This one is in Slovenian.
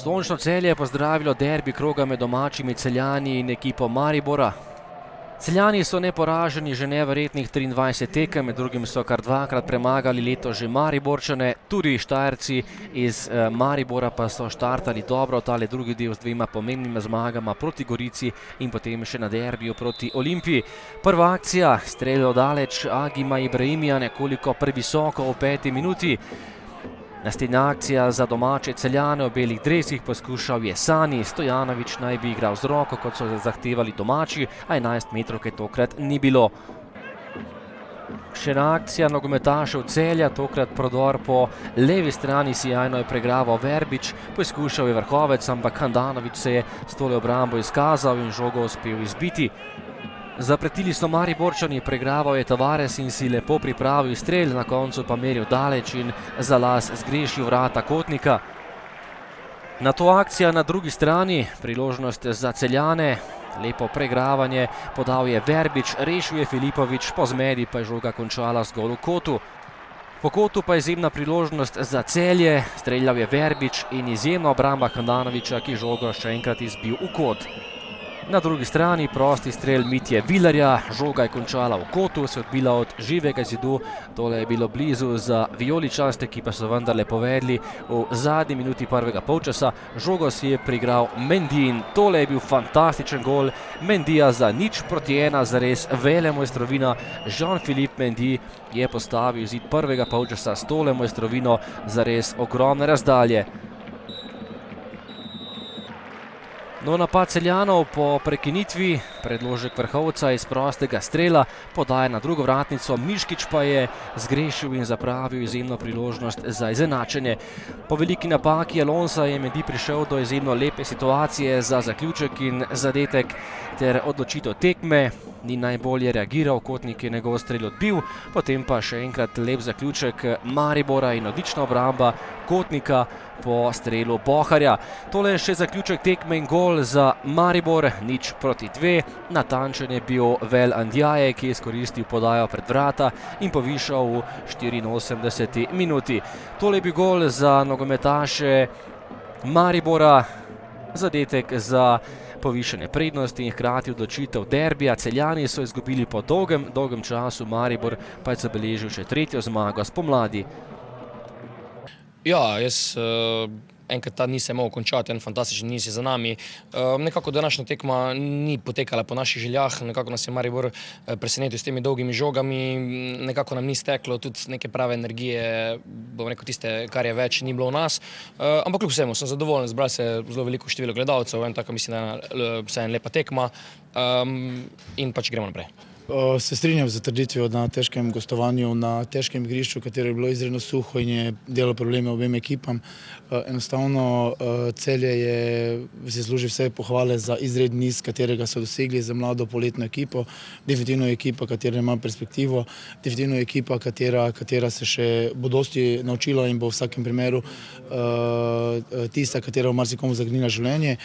Sončno Celje je pozdravilo derbi kroga med domačimi Celjani in ekipo Maribora. Celjani so neporaženi že neverjetnih 23 tekem, med drugim so kar dvakrat premagali letos že Mariborčane, tudi Štajerci iz Maribora pa so štartali dobro, tale drugi del z dvema pomembnima zmagama proti Gorici in potem še na derbiju proti Olimpiji. Prva akcija, streljo daleč Agima Ibrahimija, nekoliko previsoko v 5. minuti. Naslednja akcija za domače Celjane v belih dresih, poskušal je Sani, Stojanović naj bi igral z roko, kot so zahtevali domači, a 11 metrovke tokrat ni bilo. Še ena akcija nogometašev Celja, tokrat prodor po levi strani, sijajno je pregraval Verbič, poskušal je Vrhovec, ampak Handanović se je s tole obrambo izkazal in žogo uspel izbiti. Zapretili so Mariborčani, pregraval je Tavares in si lepo pripravil strel, na koncu pa meril daleč in za las zgrešil vrata Kotnika. Nato akcija na drugi strani, priložnost za Celjane, lepo pregravanje, podal je Verbič, rešil je Filipović, po zmedi pa je žoga končala zgolj v kotu. Po kotu pa izjemna priložnost za Celje, streljal je Verbič in izjemna obramba Handanovića, ki žogo še enkrat izbil v kot. Na drugi strani prosti strel Mitje Vilerja, žoga je končala v kotu, se odbila od živega zidu, tole je bilo blizu za vijoličaste, ki pa so vendarle povedli v zadnji minuti prvega polčasa. Žogo si je priigral Mendy in tole je bil fantastičen gol Mendyja za 0:1, zares velemojstrovina. Jean-Philippe Mendy je postavil zid prvega polčasa s tole mojstrovino, zares ogromne razdalje. No, napad Celjanov po prekinitvi, predložek Vrhovca iz prostega strela, podaja na drugo vratnico, Miškić pa je zgrešil in zapravil izjemno priložnost za izenačenje. Po veliki napaki Alonsa je Mendy prišel do izjemno lepe situacije za zaključek in zadetek ter odločitev tekme. Ni najbolje reagiral, Kotnik je njegov strel odbil, potem pa še enkrat lep zaključek Maribora in odlična obramba Kotnika po strelu Boharja. Tole je še zaključek tekme in gol za Maribor, 0:2. Natančen je bil Vel Andjaje, ki je izkoristil podajo pred vrata in povišal v 84. minuti. Tole je bil gol za nogometaše Maribora, zadetek za povišene prednosti in hkrati odločitev derbija. Celjani so izgubili po dolgem času, Maribor pa je zabeležil še 3. zmago spomladi. Ja, jaz enkrat ta dni se je mogel končati, en fantastičen niz je za nami. Nekako današnja tekma ni potekala po naših željah, nekako nas je Maribor presenetil s temi dolgimi žogami, nekako nam ni steklo, tudi neke prave energije, bom rekel tiste, kar je več, ni bilo v nas. Ampak kljub vsemu sem zadovoljen, zbrali se zelo veliko število gledalcev, tako mislim, da je ena lepa tekma in pač gremo naprej. Se strinjam z trditvijo na težkem gostovanju, na težkem igrišču, katero je bilo izredno suho in je delo probleme obem ekipam. Enostavno Celje si zasluži vse pohvale za izredni niz, katerega so dosegli za mlado poletno ekipo. Definitivno je ekipa, katera ima perspektivo, definitivno je ekipa, katera se še bo dosti naučila in bo v vsakem primeru tista, katera v marsikomu zagnila življenje.